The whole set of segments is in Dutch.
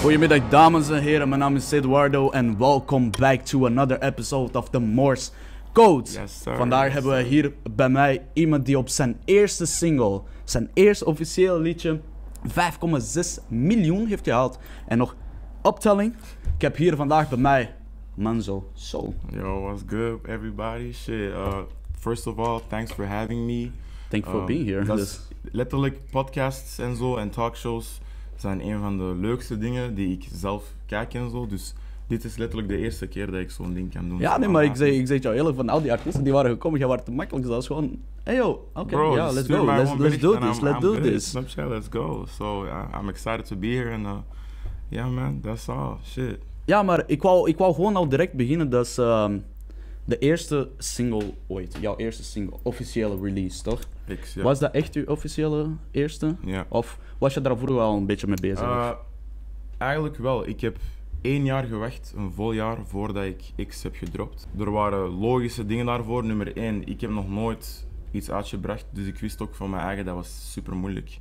Goedemiddag dames en heren, mijn naam is Eduardo en welcome back to another episode of the Morse Code. Yes, sir. Vandaag hebben we hier bij mij iemand die op zijn eerste single, zijn eerste officiële liedje, 5,6 miljoen heeft gehaald. En nog optelling. Ik heb hier vandaag bij mij Manzo Soul. Yo, what's good everybody? Shit, first of all, thanks for having me. Thank you for being here. Dat is letterlijk podcasts en zo en talkshows zijn een van de leukste dingen die ik zelf kijk en zo. Dus dit is letterlijk de eerste keer dat ik zo'n ding kan doen. Ja, nee, maar ik zeg jou eerlijk, van al die artiesten die waren gekomen, jij waren te makkelijk. Dat is gewoon, hey yo, oké, ja, let's go, let's do this. Let's go. So I'm excited to be here and yeah man, that's all, shit. Ja, maar ik wou gewoon al direct beginnen, dat is de eerste single ooit, jouw eerste single, officiële release, toch? Ja. Was dat echt uw officiële eerste? Ja. Of was je daar vroeger al een beetje mee bezig? Eigenlijk wel. Ik heb 1 jaar gewacht, een vol jaar, voordat ik X heb gedropt. Er waren logische dingen daarvoor. Nummer 1, ik heb nog nooit iets uitgebracht, dus ik wist ook van mijn eigen, dat was super moeilijk.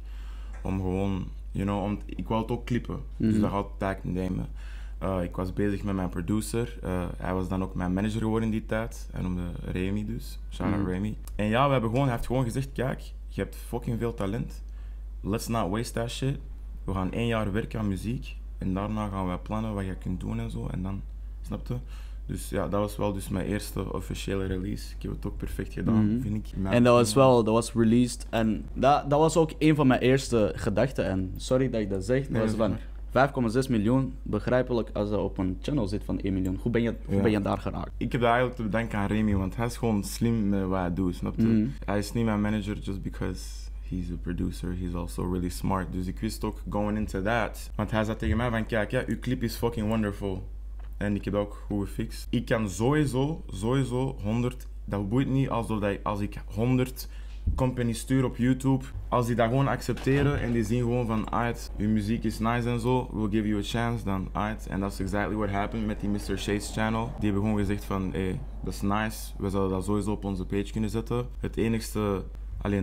Om gewoon, ik wou het ook clippen, dus dat gaat tijd nemen. Ik was bezig met mijn producer, hij was dan ook mijn manager geworden in die tijd. Hij noemde Remy dus, shout-out Remy. En ja, hij heeft gewoon gezegd, kijk, je hebt fucking veel talent. Let's not waste that shit. We gaan 1 jaar werken aan muziek en daarna gaan wij plannen wat je kunt doen en zo. En dan, snap je? Dus ja, dat was wel dus mijn eerste officiële release. Ik heb het ook perfect gedaan, vind ik. En dat was released en dat was ook een van mijn eerste gedachten. En sorry dat ik dat zeg, dat was van 5,6 miljoen, begrijpelijk als dat op een channel zit van 1 miljoen. Hoe ben je daar geraakt? Ik heb dat eigenlijk te bedanken aan Remy, want hij is gewoon slim met wat hij doet, snap je? Hij is niet mijn manager just because he's a producer, he's also really smart. Dus ik wist ook going into that. Want hij zei tegen mij van, kijk, ja, uw clip is fucking wonderful. En ik heb dat ook goed gefixt. Ik kan sowieso 100, dat boeit niet als ik 100 companies stuur op YouTube. Als die dat gewoon accepteren en die zien gewoon van, alright, uw muziek is nice en zo, we'll give you a chance, dan alright. En dat is exactly what happened met die Mr. Shade's channel. Die hebben gewoon gezegd van, hey, dat is nice, we zouden dat sowieso op onze page kunnen zetten. Het enigste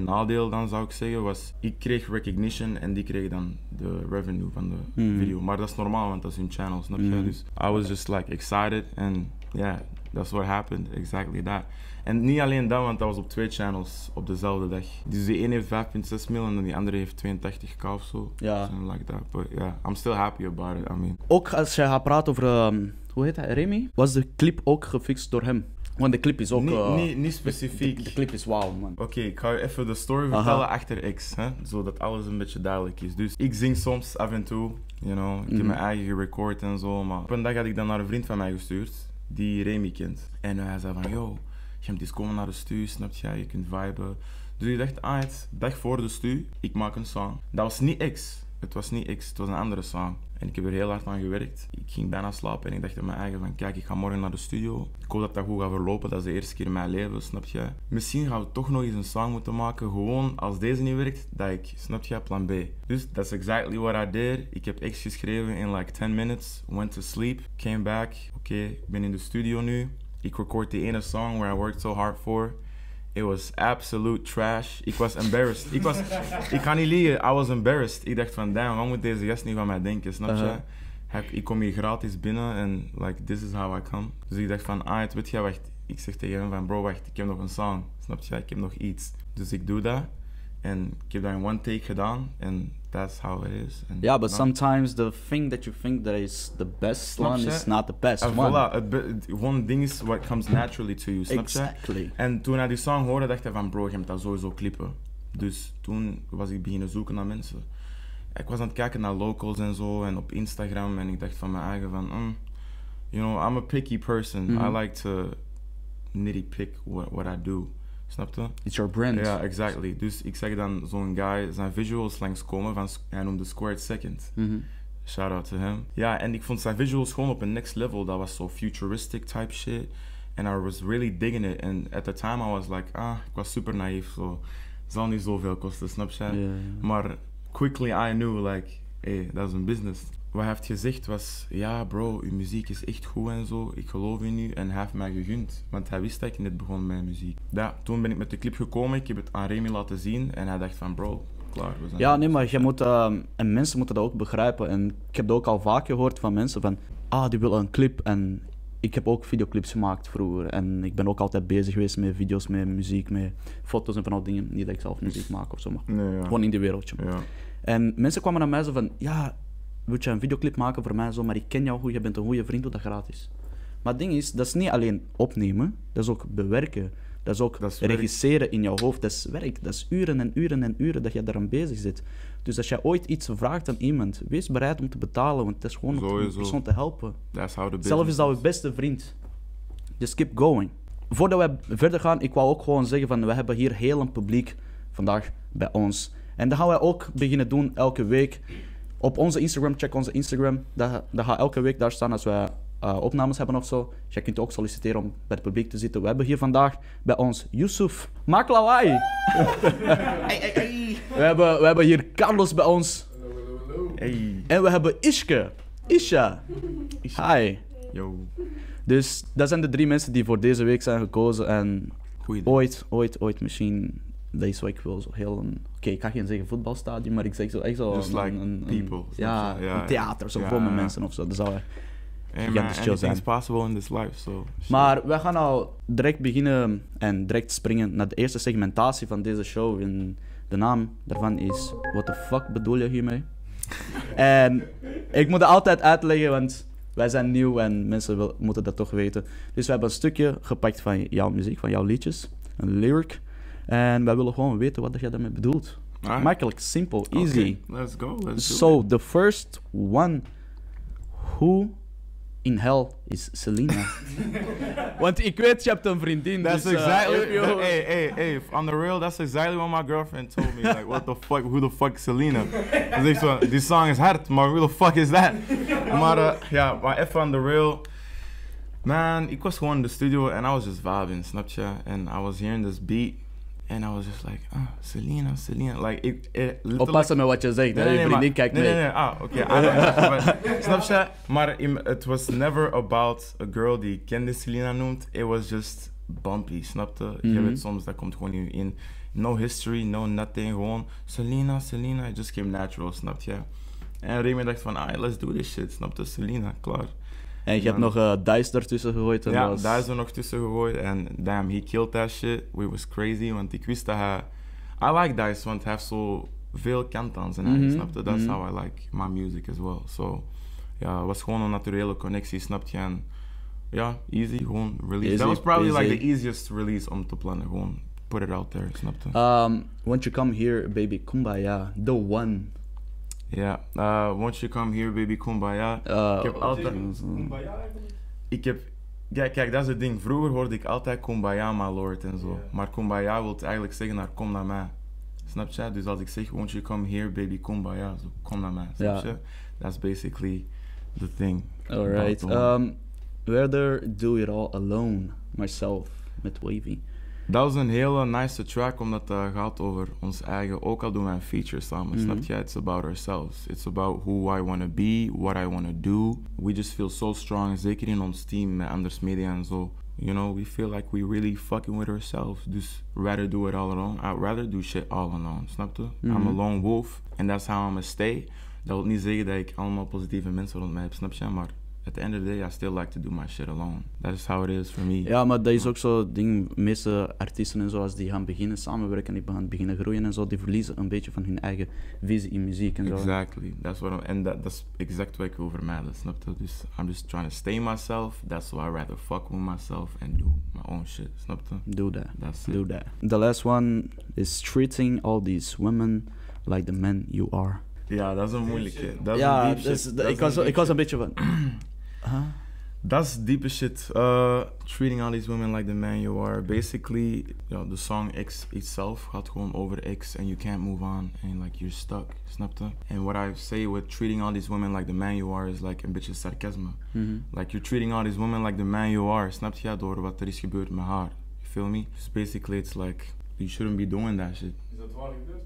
nadeel dan zou ik zeggen was, ik kreeg recognition en die kreeg dan de revenue van de video. Maar dat is normaal, want dat is hun channel, snap je? Dus I was just like excited and yeah, that's what happened, exactly that. En niet alleen dat, want dat was op 2 channels op dezelfde dag. Dus die ene heeft 5,6 miljoen en die andere heeft 82k of zo. Ja. Something like that. But yeah, I'm still happy about it, I mean. Ook als je gaat praten over, hoe heet hij, Remy? Was de clip ook gefixt door hem? Want de clip is ook... Niet specifiek. De clip is wauw, man. Oké, ik ga je even de story vertellen achter X, hè? Zodat alles een beetje duidelijk is. Dus ik zing soms af en toe, ik heb mijn eigen gerecord en zo. Maar op een dag had ik dan naar een vriend van mij gestuurd, die Remy kent. En hij zei van, yo, je moet eens komen naar de stu, snap je? Je kunt viben. Dus ik dacht, alright, dag voor de stu, ik maak een song. Dat was niet X. Het was niet X, het was een andere song. En ik heb er heel hard aan gewerkt. Ik ging bijna slapen en ik dacht aan mijn eigen van, kijk, ik ga morgen naar de studio. Ik hoop dat dat goed gaat verlopen, dat is de eerste keer in mijn leven, snap je? Misschien gaan we toch nog eens een song moeten maken, gewoon als deze niet werkt, dat ik, snap je, plan B. Dus that's exactly what I did. Ik heb X geschreven in like 10 minutes, went to sleep, came back. Oké, ik ben in de studio nu. Ik record die ene song where I worked so hard for. It was absolute trash. Ik was embarrassed. Ik kan niet liegen, I was embarrassed. Ik dacht van, damn, wat moet deze gast niet van mij denken, snap je? Ik kom hier gratis binnen en like, this is how I come. Dus ik dacht van, weet je, wacht. Ik zeg tegen hem van, bro, wacht, ik heb nog een song, snap je? Ik heb nog iets. Dus ik doe dat. En ik heb dat in 1 take gedaan en that's how it is. Yeah, but sometimes the thing that you think that is the best one is not the best one. Voilà, one ding is what comes naturally to you, snap je? Exactly. En toen hij die song hoorde, dacht hij van, bro, je moet dat sowieso clippen. Dus toen was ik beginnen zoeken naar mensen. Ik was aan het kijken naar locals en zo en op Instagram en ik dacht van mijn eigen van, I'm a picky person. I like to nitty-pick what I do. Snap je? It's your brand. Ja, exactly. Dus ik zag dan zo'n guy zijn visuals langskomen van, hij noemde Squared Second. Shout out to him. Ja, en ik vond zijn visuals gewoon op een next level. Dat was zo futuristic type shit. And I was really digging it. And at the time I was like, ik was super naïef. So, het zal niet zoveel kosten, snap je? Yeah. Maar quickly I knew like, hey, dat is een business. Wat hij heeft gezegd was, ja bro, uw muziek is echt goed en zo, ik geloof in u. En hij heeft mij gegund, want hij wist dat ik net begon met muziek. Ja, toen ben ik met de clip gekomen, ik heb het aan Remy laten zien en hij dacht van, bro, klaar. Ja, nee, maar je moet, en mensen moeten dat ook begrijpen. En ik heb dat ook al vaak gehoord van mensen van, die willen een clip. En ik heb ook videoclips gemaakt vroeger. En ik ben ook altijd bezig geweest met video's, met muziek, met foto's en van al dingen. Niet dat ik zelf muziek maak of zo, maar gewoon in die wereldje. Ja. En mensen kwamen naar mij zo van, wil je een videoclip maken voor mij zo, maar ik ken jou goed, je bent een goede vriend, doe dat gratis. Maar het ding is, dat is niet alleen opnemen, dat is ook bewerken. Dat is ook regisseren in jouw hoofd. Dat is werk. Dat is uren en uren en uren dat je daaraan bezig zit. Dus als je ooit iets vraagt aan iemand, wees bereid om te betalen, want het is gewoon om een persoon te helpen. Zelf is dat je beste vriend. Just keep going. Voordat we verder gaan, ik wou ook gewoon zeggen van, we hebben hier heel een publiek vandaag bij ons. En dat gaan wij ook beginnen doen elke week. Op onze Instagram, check onze Instagram. Dat gaat elke week daar staan als wij opnames hebben of zo. Dus je kunt ook solliciteren om bij het publiek te zitten. We hebben hier vandaag bij ons Yusuf. Maak lawaai! We hebben hier Carlos bij ons. Hey. En we hebben Isha. Hi. Yo. Dus dat zijn de 3 mensen die voor deze week zijn gekozen. En ooit misschien... Dat is wat ik wil, zo heel een... Oké, ik ga geen zeggen voetbalstadion, maar ik zeg zo echt zo... Just like people. Een theater, zo vol met mensen of zo. Dat zou gigantisch chill zijn. Anything's possible in this life, so... Maar wij gaan al direct beginnen en direct springen naar de eerste segmentatie van deze show. En de naam daarvan is... What the fuck bedoel je hiermee? En ik moet het altijd uitleggen, want wij zijn nieuw en mensen moeten dat toch weten. Dus we hebben een stukje gepakt van jouw muziek, van jouw liedjes. Een lyric. En wij willen gewoon weten wat jij daarmee bedoelt. Makkelijk, simpel, easy. Let's go. So, the first one. Who in hell is Selena? Want ik weet, je hebt een vriendin. That's dus, exactly... Hey, on the real, that's exactly what my girlfriend told me. Like, what the fuck, who the fuck is Selena? Dus ik zo, this song is hard, maar who the fuck is that? Maar even on the real... Man, ik was gewoon in de studio and I was just vibing, snap je? And I was hearing this beat. And I was just like, Selena. Like, oppassen met wat je zegt, hè? Je vriendin kijkt mee. Nee. Oké. Snap je? Maar it was never about a girl die kende Selena noemt. It was just bumpy, snap je? Je weet soms, dat komt gewoon in. No history, no nothing, gewoon Selena. It just came natural, snap je? En Remy dacht van, let's do this shit, snap je? Selena, klaar. En je hebt nog Dice ertussen gegooid. Ja, Dice er nog tussen gegooid. En damn, he killed that shit. We was crazy, want ik wist dat hij... I like Dice, want hij heeft zo veel kant aan zijn eigen, snap je? That's how I like my music as well. So, ja, het was gewoon een naturele connectie, snap je? En ja, easy, gewoon release. That was probably like the easiest release om te plannen, gewoon put it out there, snap je? Won't you come here, baby, kumbaya, the one... Ja, won't you come here, baby, kumbaya. Ik heb altijd... Kijk, dat is het ding. Vroeger hoorde ik altijd kumbaya, my lord, en zo. Maar kumbaya wil eigenlijk zeggen naar kom naar mij. Snap je? Dus als ik zeg, won't you come here, baby, kumbaya, zo, kom naar mij. Snap je? That's basically the thing. Alright. Whether do it all alone, myself, met Wavy. Dat was een hele nice track, omdat het gaat over ons eigen, ook al doen wij een feature samen, snap je? It's about ourselves. It's about who I want to be, what I want to do. We just feel so strong, zeker in ons team met Anders Media en zo. You know, we feel like we really fucking with ourselves. Dus rather do it all alone. I'd rather do shit all alone, snap je? I'm a lone wolf, and that's how I'm gonna stay. Dat wil niet zeggen dat ik allemaal positieve mensen rond mij heb, snap je? Maar at the end of the day, I still like to do my shit alone. That is how it is for me. Ja, maar dat is ook zo ding. De meeste artiesten en zo, als die gaan beginnen samenwerken en die gaan beginnen groeien en zo, die verliezen een beetje van hun eigen visie in muziek en zo. Exactly. That's exact wat ik wil vermijden, snap je? Dus I'm just trying to stay myself. That's why I rather fuck with myself and do my own shit, snap je? Do that. That's do it. that. The last one is treating all these women like the man you are. Ja, dat is een moeilijke. Ik was een beetje van... That's diepe shit. Treating all these women like the man you are. Basically, the song X itself gaat gewoon over X and you can't move on and like you're stuck, snap je? And what I say with treating all these women like the man you are is like een beetje sarcasme. Like you're treating all these women like the man you are, snap je? Door wat er is gebeurd met haar. You feel me? So basically it's like, you shouldn't be doing that shit. Is dat waar gebeurd?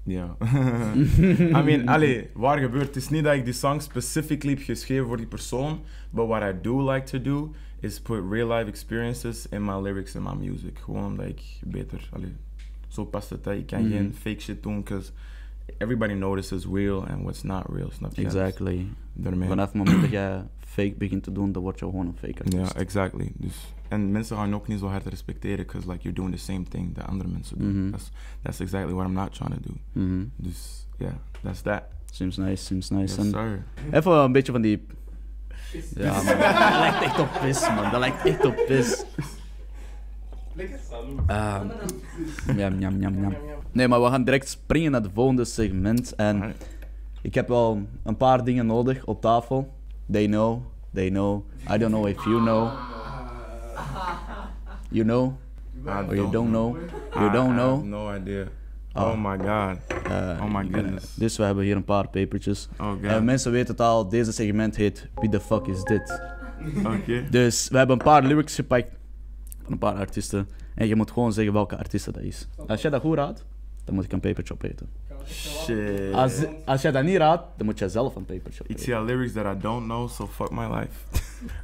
Ja. I mean, waar gebeurt? Het is niet dat ik die song specifically heb geschreven voor die persoon, but what I do like to do is put real life experiences in my lyrics and my music. Gewoon dat ik beter, Zo past het, hè. Je kan geen fake shit doen, because everybody notices real and what's not real, snap je? Exactly. Daarmee. Vanaf het moment dat jij fake begint te doen, dan word je gewoon een fake artiest. Ja, exactly. Dus, en mensen gaan ook niet zo hard respecteren, because like, you're doing the same thing dat andere mensen doen. That's exactly what I'm not trying to do. Dus, yeah, that's that. Seems nice. Yes, sir. Even een beetje van die... Ja, man. Dat lijkt echt op pis, man. Dat lijkt echt op pis. Jam. Nee, maar we gaan direct springen naar het volgende segment. En ik heb wel een paar dingen nodig op tafel. They know. I don't know if you know. You know? Or you don't know? You don't know? I have no idea. Oh my god. Oh my goodness. Dus we hebben hier een paar papertjes. Oh god. En mensen weten het al, deze segment heet Wie the fuck is dit? Oké. Dus we hebben een paar lyrics gepakt van een paar artiesten. En je moet gewoon zeggen welke artiest dat is. Als jij dat goed raadt, dan moet ik een papertje opeten. Shit. Als jij dat niet raadt, dan moet jij zelf een papertje opeten. Ik zie al lyrics that I don't know, so fuck my life.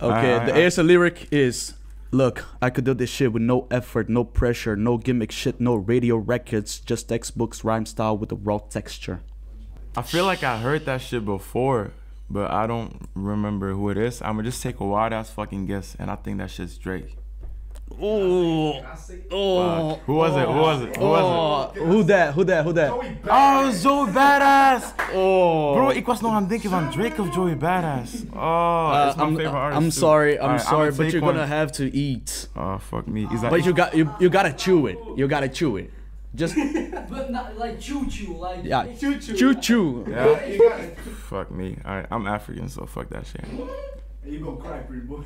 Oké, de eerste lyric is... Look, I could do this shit with no effort, no pressure, no gimmick shit, no radio records, just textbooks, rhyme style with a raw texture. I feel like I heard that shit before, but I don't remember who it is. I'ma just take a wild ass fucking guess, and I think that shit's Drake. Oh. Who was it? Who that? Oh, Joey Badass! Oh. Bro, ik was nog aan het denken van Drake of Joey Badass. Oh, that's my favorite artist. I'm sorry, Alright, but you're gonna have to eat. Oh, fuck me. Is that But you gotta chew it. You gotta chew it. Just but not like chew, like yeah, chew. Yeah. Fuck me. Alright, I'm African, so fuck that shit. You gonna cry, pretty boy.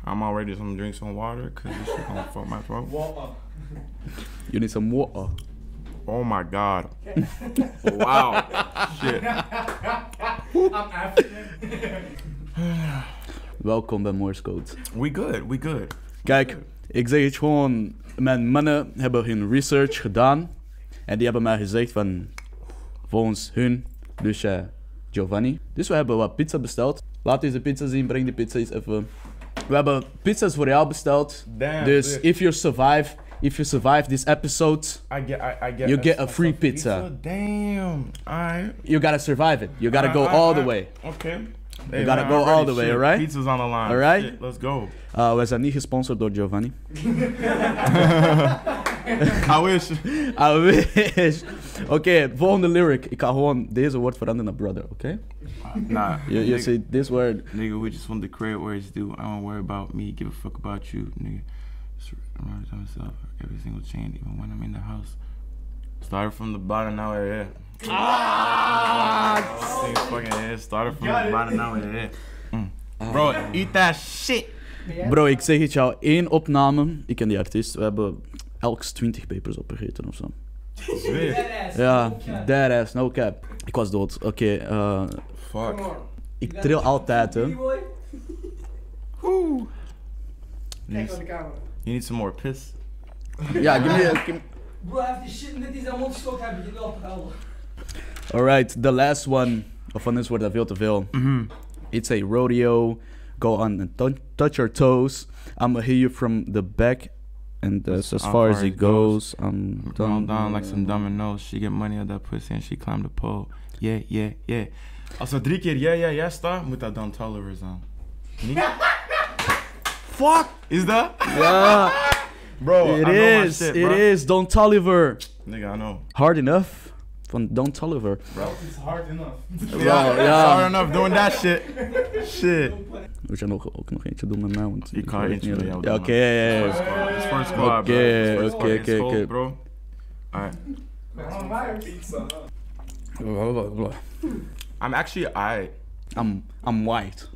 I'm already gonna drink some water, cause this shit gonna fuck my throat. Water. You need some water. Oh my god. Wow. Shit. I'm African. Welkom bij Morse Code. We good. Kijk, ik zeg het gewoon, mijn mannen hebben hun research gedaan. En die hebben mij gezegd van, volgens hun, dus Giovanni. Dus we hebben wat pizza besteld. Laat eens de pizza zien, breng die pizza eens even. We hebben pizza's voor jou besteld. Damn, dus dude. if you survive this episode, you get a free pizza. Damn. Alright. You gotta survive it. You gotta go all the way. Okay. You gotta go all the way, alright? Pizza's on the line. Alright? Shit, let's go. We zijn niet gesponsord door Giovanni. I wish. I wish. Oké, volgende lyric. Ik ga gewoon deze woord veranderen naar brother, oké? Nah. You say this word. Nigga, we just want the credit where it's due. I don't worry about me, give a fuck about you, nigga. Just remember to myself, every single chain, even when I'm in the house. Started from the bottom, now we're here. Fucking head. Started from the bottom, now we're here. Bro, eat that shit. Bro, ik zeg het jou, 1 opname. Ik ken die artiest. We hebben elks 20 papers opgegeten of zo. Ja, deadass, no cap. Ik was dood. Oké, Fuck. ik trill altijd, hè. Kijk naar de camera. You need some more piss? Ja, give me... Bro, hij heeft die shit net in zijn mond gestoken, heb je het wel gehouden. Alright, the last one. Of van dit wordt dat veel te veel. It's a rodeo. Go on and touch your toes. I'ma hear you from the back. And that's as far as it goes. I'm down like some dominoes. She get money out that pussy and she climb the pole. Yeah. Als er 3 keer ja staat, moet dat dan Tolliver zijn. Niet? Fuck! Is dat? Ja. Bro, It I know my is. shit, It bro. is. Don Toliver. Nigga, I know. Hard enough. Van Don Toliver. Bro. It's hard enough. Yeah, hard enough doing that shit. Shit. Moet je ook nog eentje doen met mij? Want Ik ga eentje met jou doen. Ja, oké. It's first squad, Oké, bro. oké, It's oké. cold, bro. Alright. Pizza. I'm actually aight. I'm white.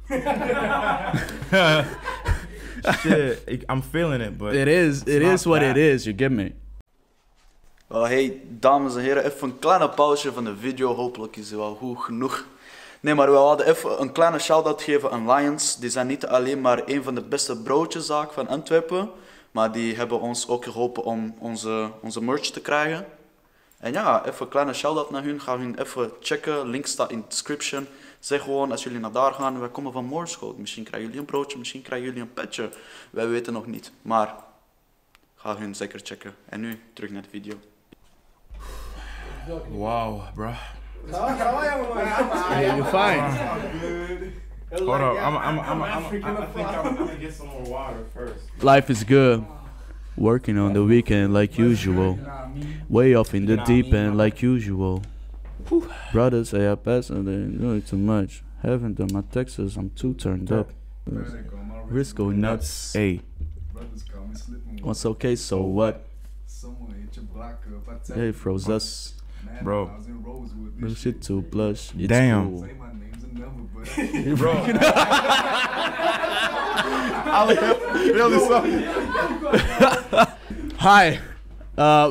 Shit, I'm feeling it, but It is what it is, you get me. Hey, dames en heren, even een kleine pauze van de video. Hopelijk is het wel goed genoeg. Nee, maar we hadden even een kleine shout-out geven aan Lions. Die zijn niet alleen maar een van de beste broodjeszaken van Antwerpen, maar die hebben ons ook geholpen om onze merch te krijgen. En ja, even een kleine shout-out naar hun. Ga hun even checken. Link staat in de description. Zeg gewoon, als jullie naar daar gaan, wij komen van Morse Code. Misschien krijgen jullie een broodje, misschien krijgen jullie een petje. Wij weten nog niet. Maar Ga hun zeker checken. En nu terug naar de video. Wow, bro. Hey, you're fine. Hold up, I think I'm gonna get some more water first. Life is good. Working on the weekend like usual. Way off in the deep end like usual. Brothers say I pass and they know it too much. Haven't done my taxes, I'm too turned up. Risk go nuts. Hey. What's okay, so what? Hey, froze us. Bro. No shit too blush. It's Damn. cool. Bro. Hi.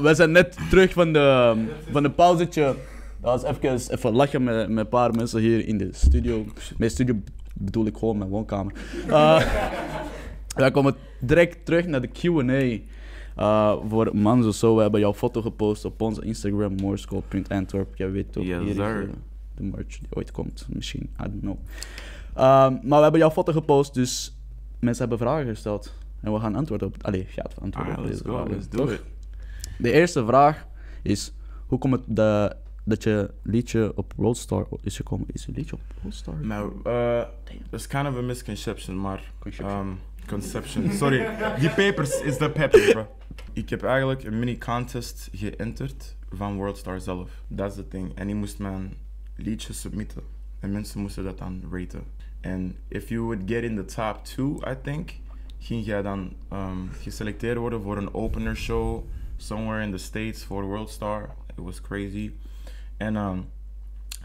We zijn net terug van de pauzetje. Dat was even lachen met een paar mensen hier in de studio. Met studio bedoel ik gewoon mijn woonkamer. Wij komen direct terug naar de Q&A voor Manzo Soul. We hebben jouw foto gepost op onze Instagram, MorseCodeAntwerp. Jij weet toch, Yes, hier is sir. de merch die ooit komt. Misschien, I don't know. Maar we hebben jouw foto gepost, dus mensen hebben vragen gesteld. En we gaan antwoorden op... Allee, gaat antwoorden op deze vragen. Let's do toch? it. De eerste vraag is, hoe komt het dat je liedje op Roadstar is gekomen? Is je liedje op Roadstar? Nou, that's kind of a misconception, maar... Conception. Sorry. Die papers is de papers, bro. Ik heb eigenlijk een mini-contest geënterd van Worldstar zelf. Dat is het ding. En ik moest mijn liedje submitten. En mensen moesten dat dan raten. En if you would get in the top 2, I think, ging jij dan geselecteerd worden voor een opener show somewhere in the States voor Worldstar. It was crazy. En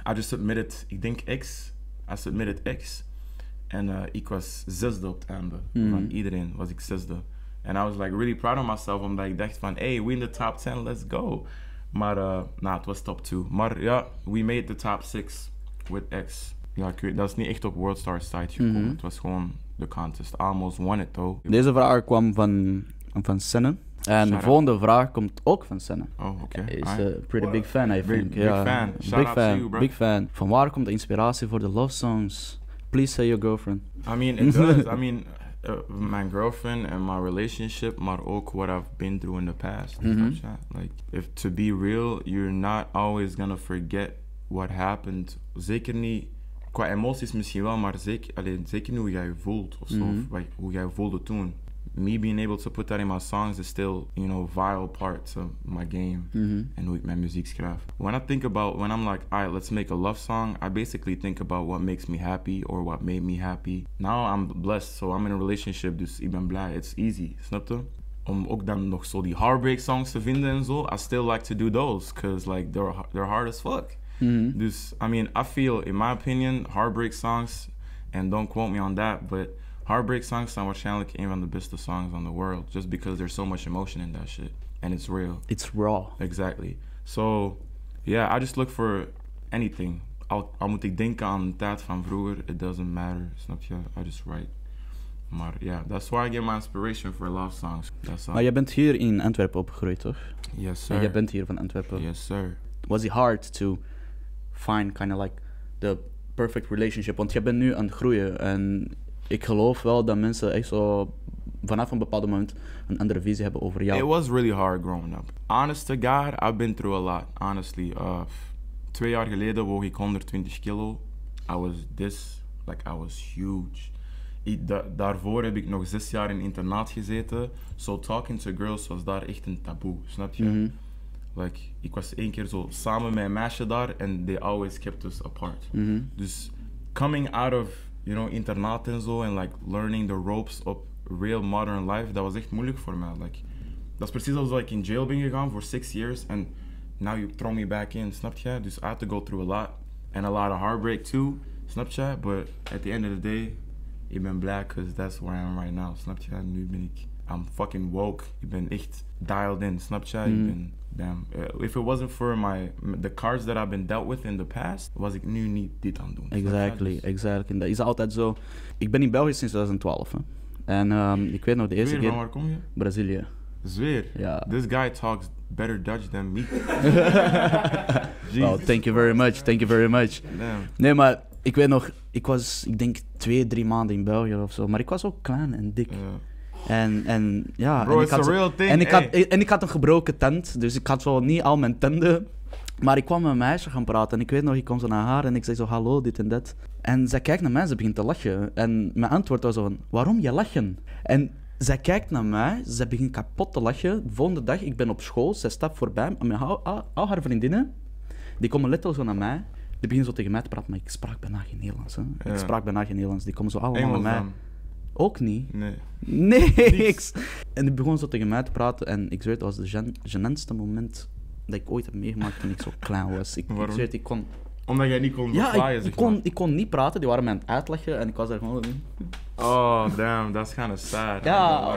I just submitted, ik denk X. I submitted X. En ik was zesde op het einde. Van iedereen was ik zesde. En I was like really proud of myself, omdat ik dacht van, hey, we in the top 10, let's go. Maar, het was top 2. Maar ja, we made the top 6 with X. Ja, ik weet, dat is niet echt op Worldstar site gekomen. Het was gewoon de contest. I almost won it though. Deze vraag kwam van Senne. En de volgende vraag komt ook van Senne. Oh, oké. Hij is een pretty big fan, I think. Big fan. Shout out to you, bro. Big fan. Van waar komt de inspiratie voor de love songs? Please say your girlfriend. I mean, it does. I mean, my girlfriend and my relationship, maar ook what I've been through in the past. Like, if to be real, you're not always gonna forget what happened. Zeker niet, qua emoties misschien wel, maar zeker niet hoe jij je voelt of zo. Of hoe jij voelde toen. Me being able to put that in my songs is still, you know, vital parts of my game and hoe ik mijn muziek schrijf. When I'm like, alright, let's make a love song, I basically think about what makes me happy or what made me happy. Now I'm blessed, so I'm in a relationship, dus ik ben blij. It's easy, snap je? Om ook dan nog zo die heartbreak songs te vinden en zo, I still like to do those, cause like they're hard as fuck. Dus, I mean, I feel, in my opinion, heartbreak songs, and don't quote me on that, but heartbreak songs zijn waarschijnlijk een van de beste songs on the world, just because there's so much emotion in that shit, and it's real. It's raw. Exactly. So, yeah, I just look for anything. Al moet ik denken aan de tijd van vroeger, it doesn't matter, snap je? I just write. Maar yeah, that's why I get my inspiration for love songs. Maar jij bent hier in Antwerpen opgegroeid, toch? Yes, sir. En jij bent hier van Antwerpen. Yes, sir. Was it hard to find kind of like the perfect relationship? Want jij bent nu aan het groeien en ik geloof wel dat mensen echt zo vanaf een bepaald moment een andere visie hebben over jou. It was really hard growing up. Honest to God, I've been through a lot, honestly. 2 jaar geleden woog ik 120 kilo. I was huge. Daarvoor heb ik nog 6 jaar in internaat gezeten. So talking to girls was daar echt een taboe, snap je? Like, ik was 1 keer zo samen met een meisje daar and they always kept us apart. Dus coming out of, you know, internaat en zo and like learning the ropes op real modern life, dat was echt moeilijk voor mij. Like, dat is precies alsof ik in jail ben gegaan voor 6 years and now you throw me back in, snap je? Dus I had to go through a lot and a lot of heartbreak too, snap je? But at the end of the day, ik ben blij because that's where I am right now, snap je? Nu ben I'm fucking woke, ik ben echt dialed in, snap je? Ik ben, damn, if it wasn't for the cards that I've been dealt with in the past, was ik nu niet dit aan het doen. Exactly. Dat is altijd zo. Ik ben in België sinds 2012. Hè. En ik weet nog de eerste keer... Van waar kom je? Brazilië. Zweer? Ja. This guy talks better Dutch than me. Wow, thank you very much. Damn. Nee, maar ik weet nog, ik was, ik denk 2-3 maanden in België of zo, maar ik was ook klein en dik. En ja, Bro, it's a real thing. en ik had een gebroken tent, dus ik had zo niet al mijn tanden. Maar ik kwam met een meisje gaan praten en ik weet nog, ik kom zo naar haar en ik zeg zo hallo, dit en dat. En zij kijkt naar mij en ze begint te lachen. En mijn antwoord was zo van, waarom je lachen? En zij kijkt naar mij, ze begint kapot te lachen. De volgende dag, ik ben op school, zij stapt voorbij en al haar vriendinnen, die komen letterlijk zo naar mij. Die beginnen zo tegen mij te praten, maar ik sprak bijna geen Nederlands. Hè. Ja. Ik sprak bijna geen Nederlands, die komen zo allemaal Engels naar mij. dan? Ook niet. Nee. Niks. En die begon zo tegen mij te praten en ik zweer, het was de gênantste moment dat ik ooit heb meegemaakt toen ik zo klein was. Ik zweer, ik kon... Omdat jij niet kon Ja, replyen, ik kon niet praten, die waren mij aan het uitleggen en ik was daar gewoon... Oh, damn, that's kind of sad. Ja,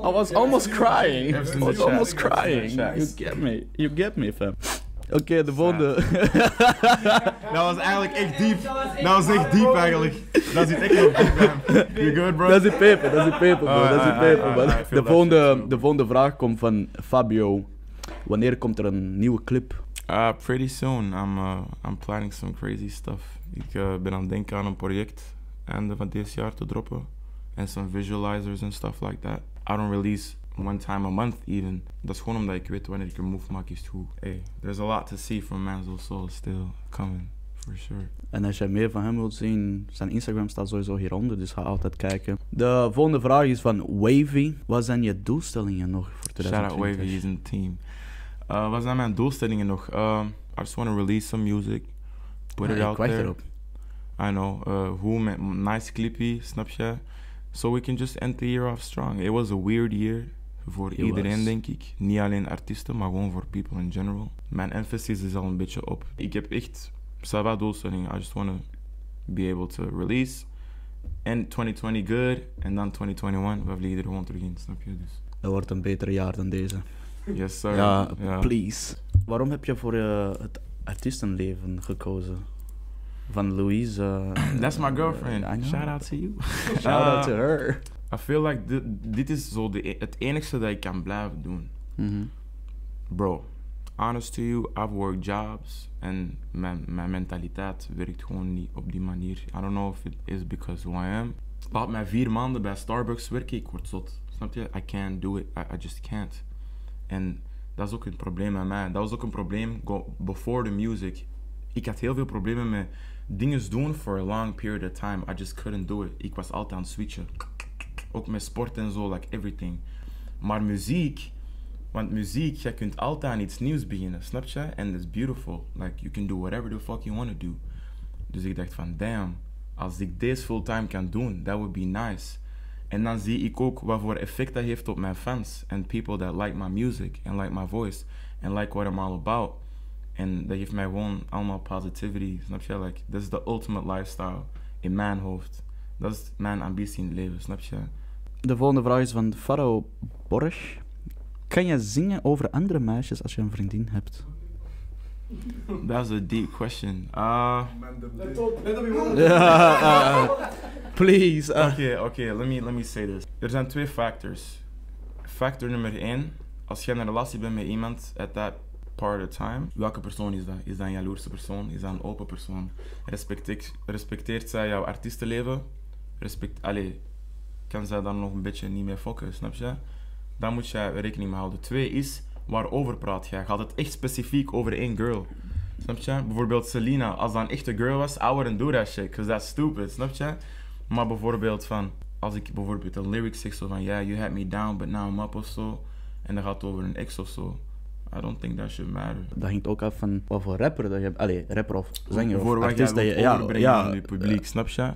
I was almost crying. I was almost crying. You get me, fam. Oké, de volgende. Dat was eigenlijk echt diep. Dat was echt diep eigenlijk. Dat zit echt heel diep, man. You good, bro? Dat is die peper, bro. Dat is die peper, man. I feel De volgende vraag komt van Fabio. Wanneer komt er een nieuwe clip? Pretty soon. I'm planning some crazy stuff. Ik ben aan het denken aan een project einde van dit jaar te droppen. En some visualizers and stuff like that. I don't release one time a month even. Dat is gewoon omdat ik weet wanneer ik een move maak is het goed. Hey, there's a lot to see from Manzo Soul still coming, for sure. En als jij meer van hem wilt zien, zijn Instagram staat sowieso hieronder, dus ga altijd kijken. De volgende vraag is van Wavy. Wat zijn je doelstellingen nog voor 2020? Shout out Wavy, he's in the team. Wat zijn mijn doelstellingen nog? I just want to release some music. Put it out there. Erop. I know. Hoe met nice clipje, snap je? So we can just end the year off strong. It was a weird year. Voor iedereen, denk ik. Niet alleen artiesten, maar gewoon voor people in general. Mijn emphasis is al een beetje op. Ik heb echt Sava doelstellingen. I just want to be able to release. End 2020 good. En dan 2021, we vliegen er gewoon terug in, snap je? Dus. Dat wordt een beter jaar dan deze. Yes, sir. Ja, please. Waarom heb je voor het artiestenleven gekozen? Van Louise. That's my girlfriend. Shout out to you. Shout out to her. I feel like dit is zo het enigste dat ik kan blijven doen. Mm-hmm. Bro, honest to you, I've worked jobs en mijn mentaliteit werkt gewoon niet op die manier. I don't know if it is because who I am. Laat mij 4 maanden bij Starbucks werken, ik word zot. Snap je? I can't do it. I just can't. En dat is ook een probleem met mij. Dat was ook een probleem before the music. Ik had heel veel problemen met dingen doen for a long period of time. I just couldn't do it. Ik was altijd aan het switchen. Ook met sport en zo, like everything. Maar muziek, want muziek, je kunt altijd aan iets nieuws beginnen, snap je? And it's beautiful. Like, you can do whatever the fuck you want to do. Dus ik dacht van, damn, als ik deze fulltime kan doen, that would be nice. En dan zie ik ook wat voor effect dat heeft op mijn fans. And people that like my music, and like my voice, and like what I'm all about. En dat geeft mij gewoon allemaal positivity, snap je? Like, this is the ultimate lifestyle in mijn hoofd. Dat is mijn ambitie in het leven, snap je? De volgende vraag is van Faro Borsch. Kan je zingen over andere meisjes als je een vriendin hebt? That's a deep question. Please. Okay, let me say this. Er zijn 2 factors. Factor nummer 1. Als je in een relatie bent met iemand at that part of time, welke persoon is dat? Is dat een jaloerse persoon? Is dat een open persoon? Respecteert zij jouw artiestenleven? Kan zij daar nog een beetje niet mee fokken, snap je? Daar moet je rekening mee houden. 2 is, waarover praat jij? Gaat het echt specifiek over 1 girl? Snap je? Bijvoorbeeld Selena, als dat een echte girl was, I wouldn't do that shit, because that's stupid, snap je? Maar bijvoorbeeld van, als ik bijvoorbeeld een lyric zeg zo van, yeah, you had me down, but now I'm up of zo, en dat gaat over een ex of zo, I don't think that should matter. Dat hangt ook af van wat voor rapper dat je hebt. Rapper of zanger voor of wat artiest dat jij overbrengen aan je publiek, snap je?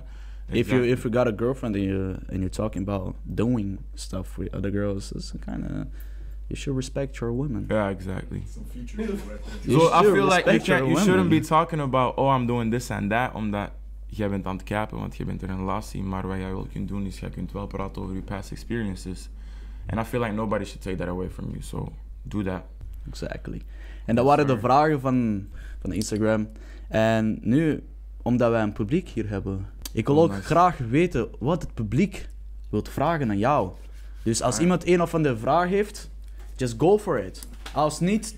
Exactly. If you got a girlfriend and you're talking about doing stuff with other girls, it's kind of, you should respect your women. Yeah, exactly. Some future. So I feel like you shouldn't be talking about, oh, I'm doing this and that, omdat jij bent aan het capen, want je bent in een relatie, maar wat jij wel kunt doen is, jij kunt wel praten over je past experiences. And I feel like nobody should take that away from you, so do that. Exactly. En dat waren de vragen van Instagram. En nu, omdat wij een publiek hier hebben, ik wil ook graag weten wat het publiek wilt vragen aan jou. Dus als iemand een of andere vraag heeft, just go for it. Als niet,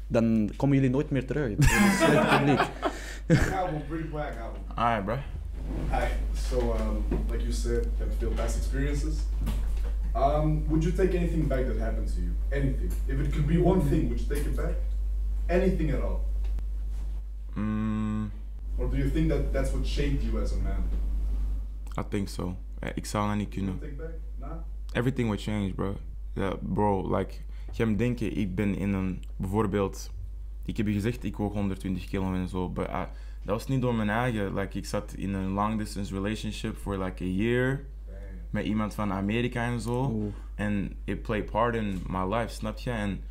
dan komen jullie nooit meer terug. Het is het publiek. Album, pretty black album. Alright, bro. Alright, so like you said you have veel past experiences. Would you take anything back that happened to you? Anything. If it could be one thing, would you take it back? Anything at all? Or do you think that that's what shaped you as a man? I think so. Ik zou dat niet kunnen. Take back? Nah? Everything will change, bro. Yeah, bro, like, je moet denken, ik ben in een, bijvoorbeeld, ik heb je gezegd, ik woog 120 kilo en zo, but dat was niet door mijn eigen. Like, ik zat in een long distance relationship for like a year, met iemand van Amerika en zo, en it played part in my life, snap je? En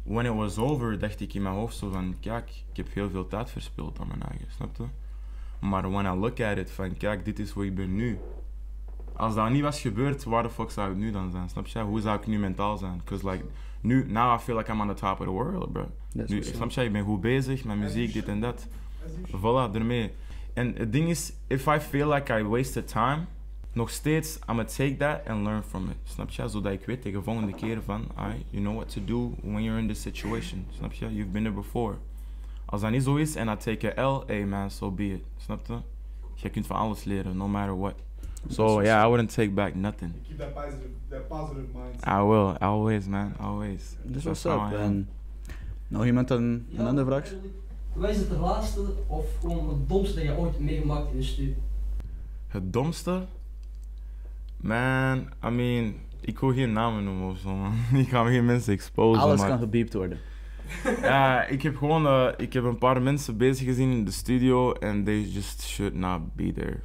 when it was over, dacht ik in mijn hoofd zo van, kijk, ik heb heel veel tijd verspild aan mijn eigen, snap je? Maar when I look at it, van kijk, dit is hoe ik ben nu. Als dat niet was gebeurd, waar de fuck zou ik nu dan zijn, snap je? Hoe zou ik nu mentaal zijn? Because like, nu, now I feel like I'm on the top of the world, bro. Nu, snap je? Ik ben goed bezig met muziek, dit en dat. Voilà, ermee. En het ding is, if I feel like I wasted time, nog steeds, I'ma take that and learn from it. Snap je? Zodat ik weet tegen de volgende keer van, you know what to do when you're in this situation. Snap je? You've been there before. Als dat niet zo is en I take a L, hey man, so be it. Snap je? Je kunt van alles leren, no matter what. So yeah, I wouldn't take back nothing. You keep that positive mindset. I will, always man, always. Dus what's up? En nog iemand een andere vraag? Wat is het laatste of gewoon het domste dat je ooit meegemaakt in de studio? Het domste? Man, I mean, ik wil geen namen noemen of zo man. Ik ga geen mensen exposen. Alles maar kan gebiept worden. Ja, ik heb gewoon, ik heb een paar mensen bezig gezien in de studio en they just should not be there.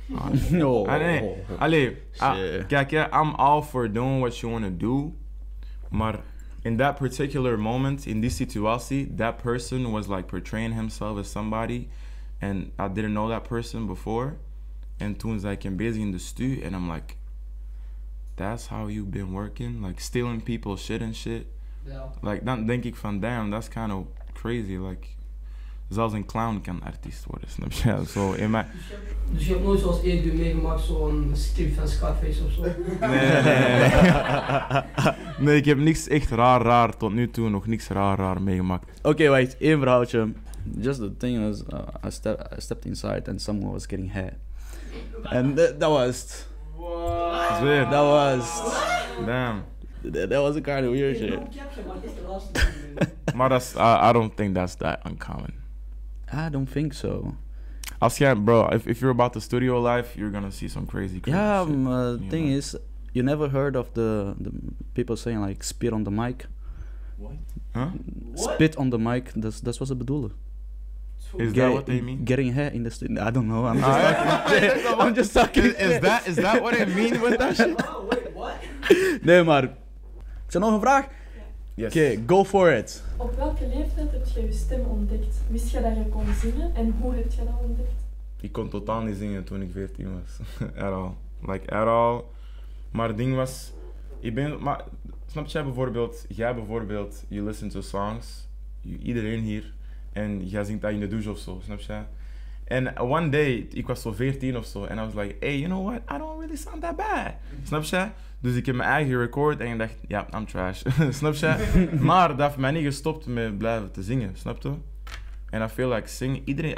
No. Kijk, I'm all for doing what you want to do, maar in that particular moment, in die situatie, that person was like portraying himself as somebody and I didn't know that person before. En toen zei ik hem bezig in de stu and I'm like, that's how you've been working? Like stealing people's shit and shit? Ja. Like, dan denk ik van, damn, that's kind of crazy. Like, zelfs een clown kan artiest worden, snap je? So, Dus je hebt nooit zoals Edu meegemaakt, zo'n script van Scarface of zo? Nee. Nee, ik heb niks echt raar tot nu toe, nog niks raar meegemaakt. Oké, wait, één verhaaltje. Just the thing was, I stepped inside and someone was getting head. And that was it. Zweer. That was... Damn. That was a kind of weird shit. Maar dat I don't think that's that uncommon. I don't think so. Als jij, bro, if you're about the studio life, you're gonna see some crazy Yeah, shit. the thing is, you never heard of the people saying like spit on the mic? What? Huh? Spit on the mic, that's wat ze bedoelen. Is that what they mean? Getting hair in the studio. I don't know. I'm just talking. I'm just talking. Is that what it mean with that shit? Oh, wait, what? Nee, maar... Is er nog een vraag? Yes. Oké, go for it. Op welke leeftijd heb je je stem ontdekt? Wist je dat je kon zingen en hoe heb je dat ontdekt? Ik kon totaal niet zingen toen ik 14 was. At all. Like, at all. Maar het ding was... Maar, snap jij bijvoorbeeld... You listen to songs. Iedereen hier. En jij zingt dat in de douche of zo, snap je? En one day, ik was zo 14 of zo. En I was like, hey, you know what? I don't really sound that bad. Snap je? Dus ik heb mijn eigen record en ik dacht, ja, I'm trash. Snap je? Maar dat heeft mij niet gestopt met blijven te zingen, snap je? And I feel like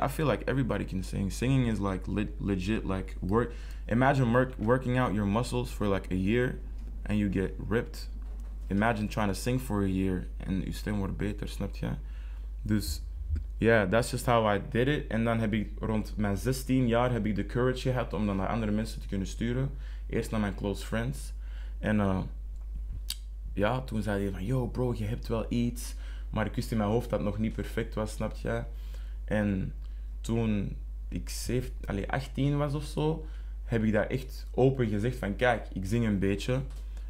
I feel like everybody can sing. Singing is like legit, like work. Imagine working out your muscles for like a year and you get ripped. Imagine trying to sing for a year and je stem wordt beter, snap je? Dus, yeah, that's just how I did it. En dan heb ik rond mijn 16 jaar heb ik de courage gehad om dan naar andere mensen te kunnen sturen. Eerst naar mijn close friends. En ja, toen zei hij van, yo bro, je hebt wel iets. Maar ik wist in mijn hoofd dat het nog niet perfect was, snap je? En toen ik 18 was of zo, heb ik daar echt open gezegd van, kijk, ik zing een beetje.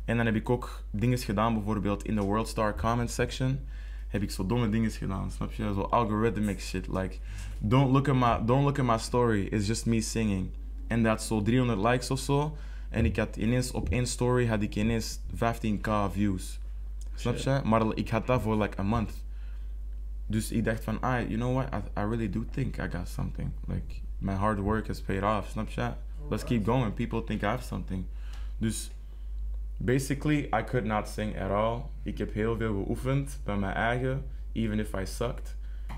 En dan heb ik ook dingen gedaan, bijvoorbeeld in de Worldstar comment section. Heb ik zo domme dingen gedaan, snap je? Zo algorithmic shit, like, don't look at my story, it's just me singing. En dat zo 300 likes of zo. En ik had ineens op één story had ik ineens 15k views. Snap je? Maar ik had dat voor like a month. Dus ik dacht van, you know what? I really do think I got something. Like, my hard work has paid off. Snap je? Let's keep going. People think I have something. Dus, basically, I could not sing at all. Ik heb heel veel geoefend bij mijn eigen, even if I sucked.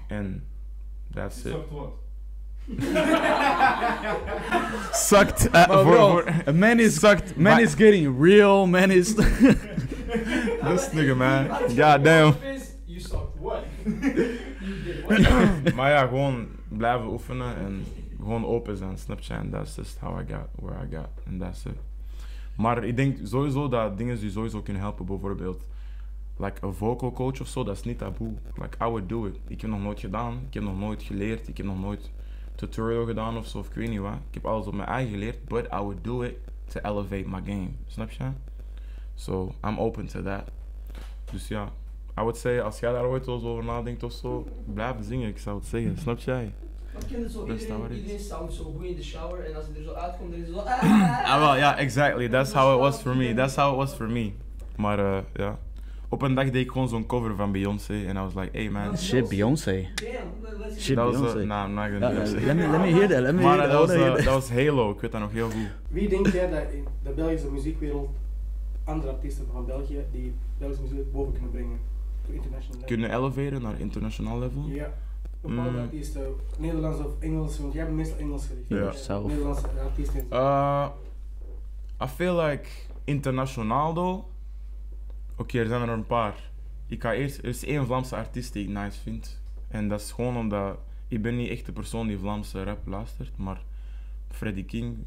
And that's it. Sucked what? Sucked. bro, Man is sucked. Man is getting real. Man is. This nigga, man. Goddamn. You sucked. What? You did what? Maar ja, gewoon blijven oefenen en gewoon open zijn, snap je? And that's just how I got where I got. And that's it. Maar ik denk sowieso dat dingen die sowieso kunnen helpen, bijvoorbeeld like a vocal coach of zo, dat is niet taboe. Like, I would do it. Ik heb nog nooit gedaan, ik heb nog nooit geleerd, ik heb nog nooit tutorial gedaan of zo, of ik weet niet wat. Ik heb alles op mijn eigen geleerd, but I would do it to elevate my game. Snap je? So, I'm open to that. Dus ja, I would say, als jij daar ooit wel eens over nadenkt of zo, blijven zingen, ik zou het zeggen. Snap jij? Wat ken je zo? Best how it is. Iedereen soundt zo goed in de shower en als hij er zo uitkomt, dan is hij zo. Ah, well, yeah, exactly. That's how it was for me. That's how it was for me. Maar ja, op een dag deed ik gewoon zo'n cover van Beyoncé en I was like, hey man. Shit, Beyoncé. Damn, let's Shit, Dat was, Beyoncé. nah, I'm not gonna do that. Let me hear that. Let me Maar hear that. dat was Halo, ik weet dat nog heel goed. Wie denk jij dat in de Belgische muziekwereld andere artiesten van België die Belgische muziek boven kunnen brengen? To international level? Kunnen eleveren naar international level? Ja. Bepaalde artiesten, Nederlands of Engels, want jij bent meestal Engels gericht. Ja. Zelf. Nederlandse artiesten. I feel like internationaal though. Oké, er zijn er een paar. Er is één Vlaamse artiest die ik nice vind. En dat is gewoon omdat ik ben niet echt de persoon die Vlaamse rap luistert, maar Freddie King,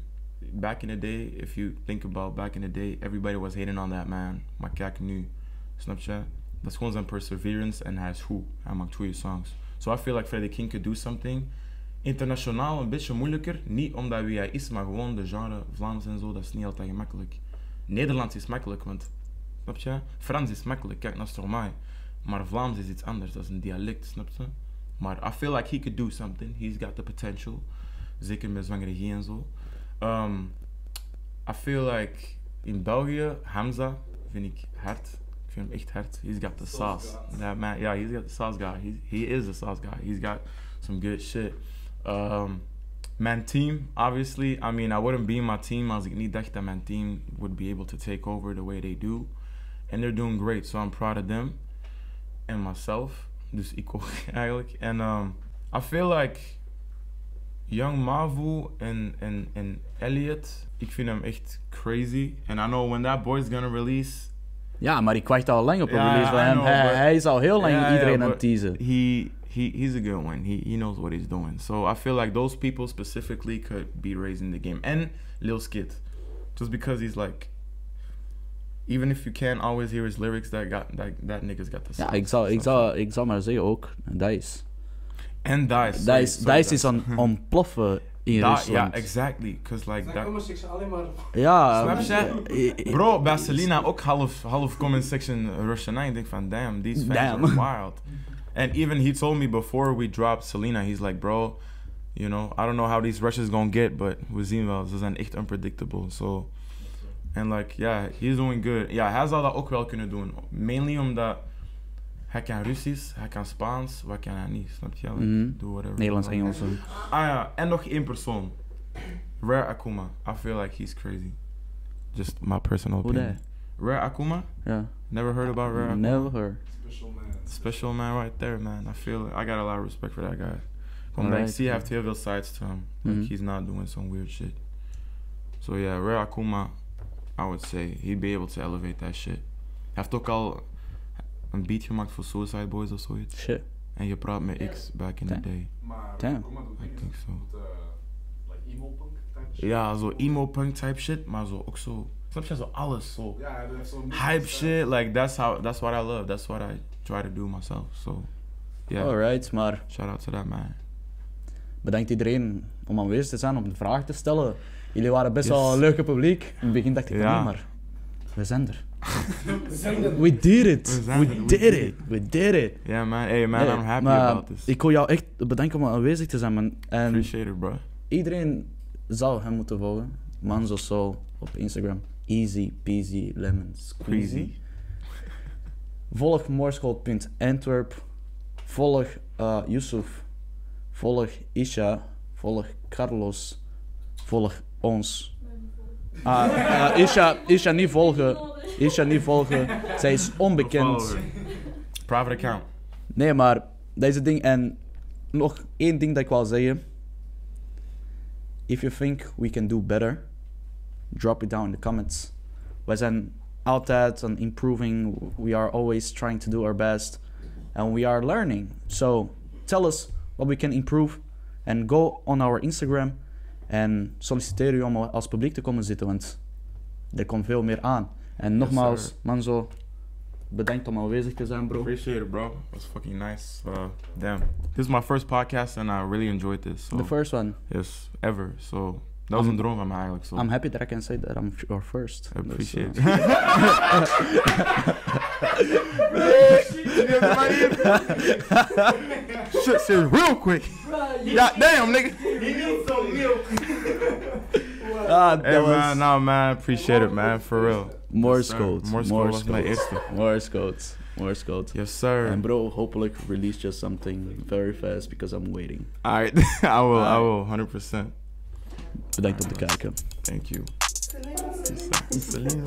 back in the day, if you think about back in the day, everybody was hating on that man. Maar kijk nu, snap je? Dat is gewoon zijn perseverance en hij is goed. Hij maakt goede songs. So I feel like Freddie King could do something. Internationaal een beetje moeilijker, niet omdat wie hij is, maar gewoon de genre Vlaams en zo, dat is niet altijd gemakkelijk. Nederlands is makkelijk, want, snap je? Frans is makkelijk, kijk naar Stromae. Maar Vlaams is iets anders, dat is een dialect, snap je? Maar I feel like he could do something, he's got the potential. Zeker met zwangerie en zo. I feel like in België, Hamza vind ik hard. Ik vind hem echt hard. He's got the sauce. That man, yeah, he's got the sauce guy. He is the sauce guy. He's got some good shit. Mijn team, obviously, I mean, I wouldn't be in my team als ik niet dacht dat mijn team would be able to take over the way they do. And they're doing great, so I'm proud of them. And myself. Dus ik ook eigenlijk. And I feel like Young Mavu and Elliot, ik vind hem echt crazy. And I know when that boy's gonna release. Ja, maar ik wacht al lang op een Ja, release van I hem. know, Hij is al heel lang iedereen aan het but teasen. He's a good one. He knows what he's doing. So I feel like those people specifically could be raising the game. And Lil Skit. Just because he's like, even if you can't always hear his lyrics, that nigga's got the Ja, ik zou maar zeggen ook, Dice. And Dice. Dice is aan ontploffen in Rusland. Ja, exactly. Cause like Zijn that. comments sectie alleen maar. Ja, Snap je? Bro, bij Selena ook half comment section Russian. Ik denk van, damn, these fans are wild. And even he told me before we dropped Selena, he's like, bro, you know, I don't know how these Russians gonna get, but we zien wel, ze zijn echt unpredictable. So, and like, yeah, he's doing good. Ja, hij zou dat ook wel kunnen doen. Mainly omdat hij kan Russisch, hij kan Spaans, wat kan hij niet, snap je? Like, do whatever. Nederlands, Engels. Ah ja, en nog één persoon. Rare Akuma. I feel like he's crazy. Just my personal Who opinion. that? Rare Akuma? Ja. Never heard about Rare Akuma? Never heard. Special man. Special man right there, man. I got a lot of respect for that guy. Like, Alright. see, have heel veel sides to him. Like, he's not doing some weird shit. So yeah, Rare Akuma, I would say, he'd be able to elevate that shit. Hij heeft ook al een beat gemaakt voor Suicide Boys of zoiets. Shit. En je praat met X back in the day. Maar Damn. kom maar, doe I dingen. think so. Doet, like emo punk type shit. Ja, zo emo punk type shit, maar zo ook zo. Snap je, zo alles zo. Ja, hij heeft zo'n Hype shit, like that's what I love. That's what I try to do myself. So yeah. Alright, maar Shout out to that man. bedankt iedereen om aanwezig te zijn, om de vraag te stellen. Jullie waren best Yes. wel een leuke publiek. In het begin dacht ik van Ja. nee, maar we zijn er. We zijn er. We did it. We zijn We er. did it. We did it. Yeah man, hey man, Nee, I'm happy maar about this. Ik wil jou echt bedanken om aanwezig te zijn, man. En Appreciate it, bro. iedereen zou hem moeten volgen. Manzo Soul op Instagram. Easy peasy lemon squeezy. Crazy. Volg MorseCodeAntwerp. Volg Yusuf. Volg Isha. Volg Carlos. Volg ons. Isha niet volgen. Isha niet volgen. Zij is onbekend. Follower. Private account. Nee, maar dat is het ding. En nog één ding dat ik wil zeggen. if you think we can do better, drop it down in the comments. Wij zijn altijd aan improving. We are always trying to do our best. And we are learning. So tell us what we can improve. And go on our Instagram. En solliciteer u om als publiek te komen zitten. Want er komt veel meer aan. En nogmaals, Manzo, bedankt om aanwezig te zijn, bro. Appreciate it, bro. It was fucking nice. Damn. This is my first podcast and I really enjoyed this. So. The first one? Yes, ever. So dat was een droom van mij eigenlijk. So. I'm happy that I can say that I'm your first. I appreciate it. Shit says real quick. God damn, nigga. He needs some milk. Hey man, nah man, appreciate it man, for real. Morse Code. Morse Code was mijn eerste. Morse Code. Yes sir. And bro, hopefully release just something very fast because I'm waiting. Alright, I will, 100%. Bedankt om te kijken. Thank you. Selena.